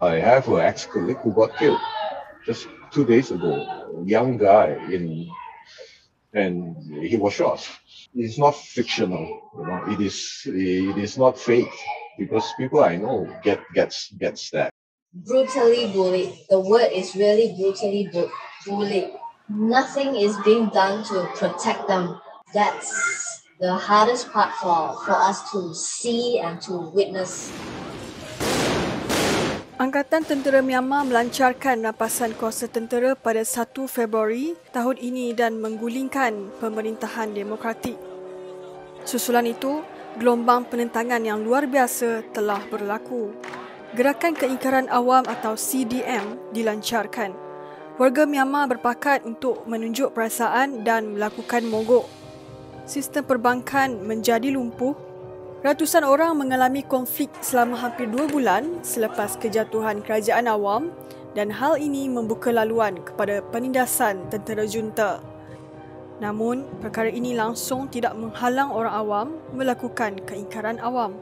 I have an ex-colleague who got killed just 2 days ago. A young guy and he was shot. It's not fictional, It is not fake because people I know gets that. Brutally bullied. The word is really brutally bullied. Nothing is being done to protect them. That's the hardest part for us to see and to witness. Angkatan Tentera Myanmar melancarkan rampasan kuasa tentera pada 1 Februari tahun ini dan menggulingkan pemerintahan demokratik. Susulan itu, gelombang penentangan yang luar biasa telah berlaku. Gerakan Keingkaran Awam atau CDM dilancarkan. Warga Myanmar berpakat untuk menunjuk perasaan dan melakukan mogok. Sistem perbankan menjadi lumpuh. Ratusan orang mengalami konflik selama hampir 2 bulan selepas kejatuhan kerajaan awam dan hal ini membuka laluan kepada penindasan tentera junta. Namun, perkara ini langsung tidak menghalang orang awam melakukan keingkaran awam.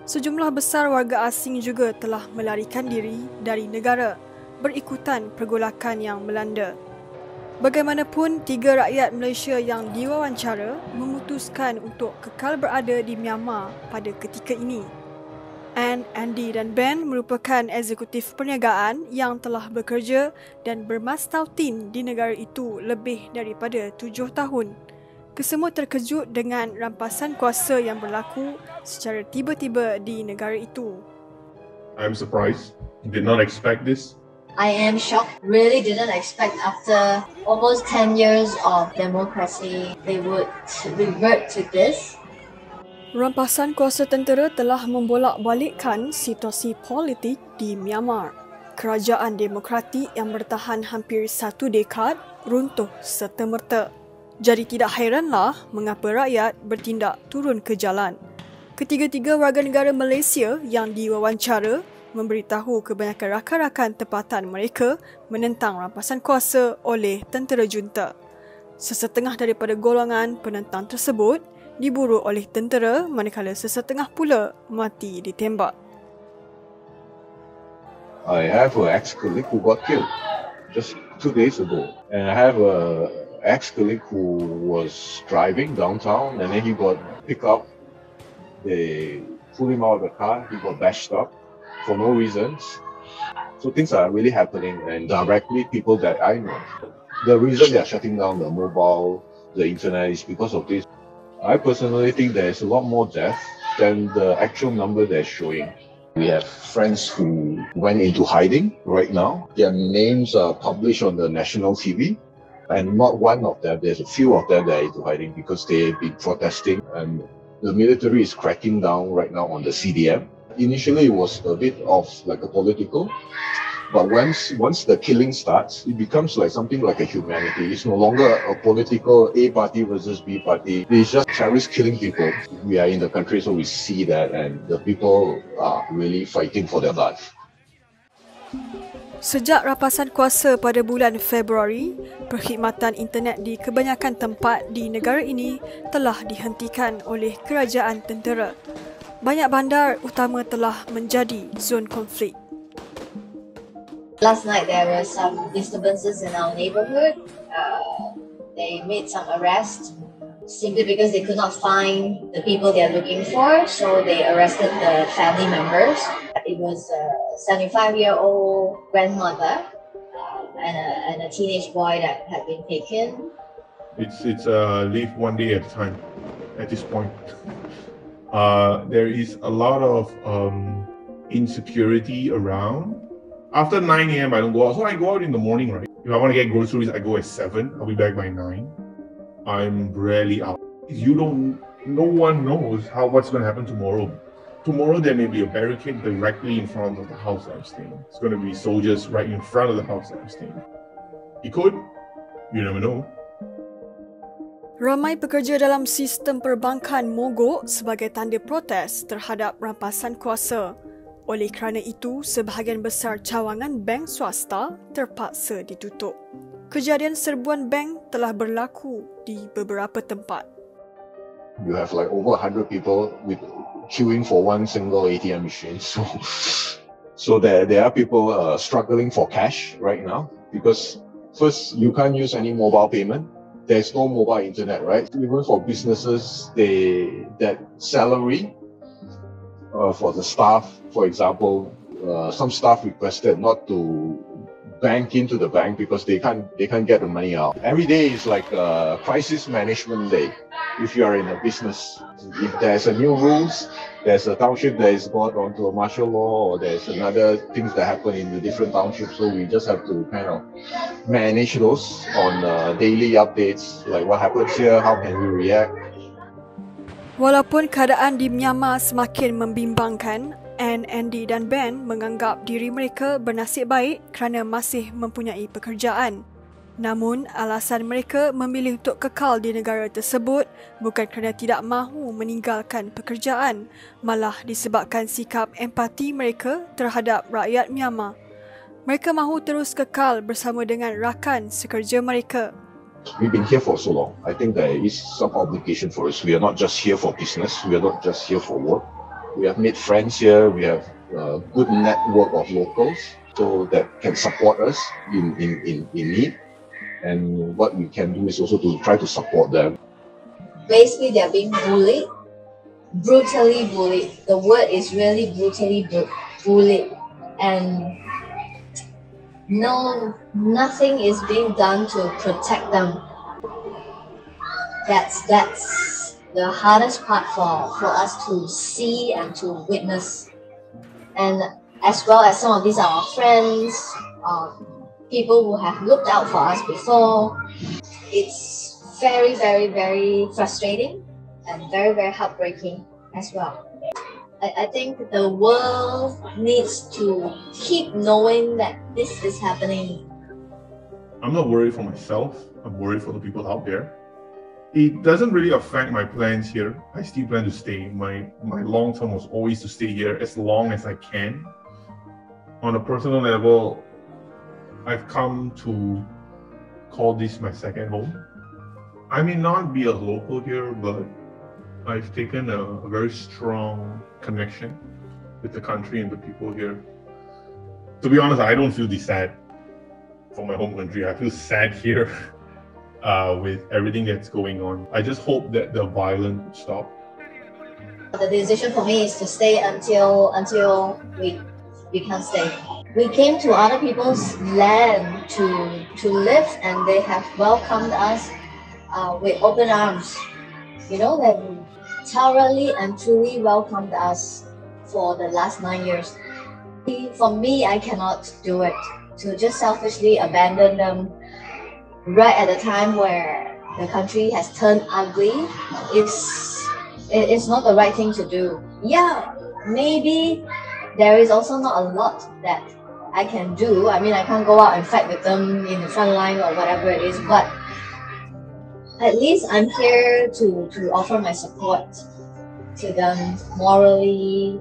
Sejumlah besar warga asing juga telah melarikan diri dari negara berikutan pergolakan yang melanda. Bagaimanapun, 3 rakyat Malaysia yang diwawancara memutuskan untuk kekal berada di Myanmar pada ketika ini. Anne, Andy dan Ben merupakan eksekutif perniagaan yang telah bekerja dan bermastautin di negara itu lebih daripada 7 tahun. Kesemua terkejut dengan rampasan kuasa yang berlaku secara tiba-tiba di negara itu. I'm surprised. Did not expect this. I am shocked. Really didn't expect after almost 10 years of democracy, they would revert to this. Rampasan kuasa tentera telah membolak-balikkan situasi politik di Myanmar. Kerajaan demokratik yang bertahan hampir 1 dekad runtuh serta-merta. Jadi tidak hairanlah mengapa rakyat bertindak turun ke jalan. Ketiga-tiga warga negara Malaysia yang diwawancara memberitahu kebanyakan rakan-rakan tempatan mereka menentang rampasan kuasa oleh tentera junta. Sesetengah daripada golongan penentang tersebut diburu oleh tentera manakala sesetengah pula mati ditembak. I have an ex-colleague who got killed just 2 days ago. And I have an ex-colleague who was driving downtown and then he got picked up. They pulled him out of the car, he got bashed up for no reasons. So things are really happening and directly people that I know. The reason they are shutting down the mobile, the internet is because of this. I personally think there's a lot more death than the actual number they're showing. We have friends who went into hiding right now. Their names are published on the national TV. And not one of them, there's a few of them that are into hiding because they've been protesting and the military is cracking down right now on the CDM. Initially, it was a bit of like a political, but once the killing starts, it becomes like something like a humanity. It's no longer a political A party versus B party. It's just terrorists killing people. We are in the country, so we see that, and the people are really fighting for their life. Sejak rampasan kuasa pada bulan Februari, perkhidmatan internet di kebanyakan tempat di negara ini telah dihentikan oleh kerajaan tentera. Banyak bandar utama telah menjadi zon konflik. Last night there were some disturbances in our neighborhood. They made some arrests simply because they could not find the people they are looking for, so they arrested the family members. It was a 75-year-old grandmother and a teenage boy that had been taken. It's live one day at a time at this point. There is a lot of insecurity around. After 9 a.m. I don't go out. So I go out in the morning, right? If I want to get groceries, I go at 7. I'll be back by 9. I'm rarely out. No one knows what's going to happen tomorrow. Tomorrow there may be a barricade directly in front of the house I'm staying. It's going to be soldiers right in front of the house I'm staying. It could. You never know. Ramai pekerja dalam sistem perbankan mogok sebagai tanda protes terhadap rampasan kuasa. Oleh kerana itu, sebahagian besar cawangan bank swasta terpaksa ditutup. Kejadian serbuan bank telah berlaku di beberapa tempat. You have like over 100 people queuing for one single ATM machine. So there are people struggling for cash right now because first, you can't use any mobile payment. There's no mobile internet, right? Even for businesses, that salary for the staff, for example, some staff requested not to bank into the bank because they can't get the money out. Every day is like a crisis management day. If you are in a business, if there's a new rules, there's a township that is brought onto a martial law, or there's another things that happen in the different townships. So we just have to kind of manage those on daily updates, like what happens here, how can we react. Walaupun keadaan di Myanmar semakin membimbangkan, Anne, Andy dan Ben menganggap diri mereka bernasib baik kerana masih mempunyai pekerjaan. Namun, alasan mereka memilih untuk kekal di negara tersebut bukan kerana tidak mahu meninggalkan pekerjaan, malah disebabkan sikap empati mereka terhadap rakyat Myanmar. Mereka mahu terus kekal bersama dengan rakan sekerja mereka. We've been here for so long. I think there is some obligation for us. We are not just here for business. We are not just here for work. We have made friends here. We have a good network of locals so that can support us in need. And what we can do is also to try to support them. Basically, they're being bullied, brutally bullied. The word is really brutally bullied. And nothing is being done to protect them. That's the hardest part for us to see and to witness. And as well as some of these are our friends, people who have looked out for us before. It's very, very, very frustrating and very, very heartbreaking as well. I think the world needs to keep knowing that this is happening. I'm not worried for myself. I'm worried for the people out there. It doesn't really affect my plans here. I still plan to stay. My long term was always to stay here as long as I can. On a personal level, I've come to call this my second home. I may not be a local here, but I've taken a very strong connection with the country and the people here. To be honest, I don't feel this sad for my home country. I feel sad here with everything that's going on. I just hope that the violence would stop. The decision for me is to stay until we can stay. We came to other people's land to live, and they have welcomed us with open arms. You know, they thoroughly and truly welcomed us for the last 9 years. For me, I cannot do it. To just selfishly abandon them right at the time where the country has turned ugly, it's not the right thing to do. Yeah, maybe there is also not a lot that I can do. I mean, I can't go out and fight with them in the front line or whatever it is, but at least I'm here to offer my support to them morally,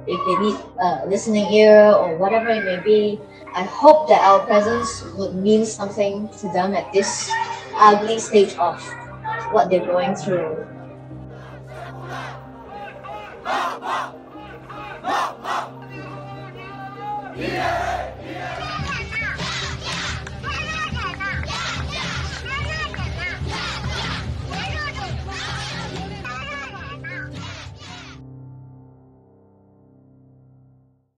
if they need a listening ear or whatever it may be. I hope that our presence would mean something to them at this ugly stage of what they're going through. Yeah!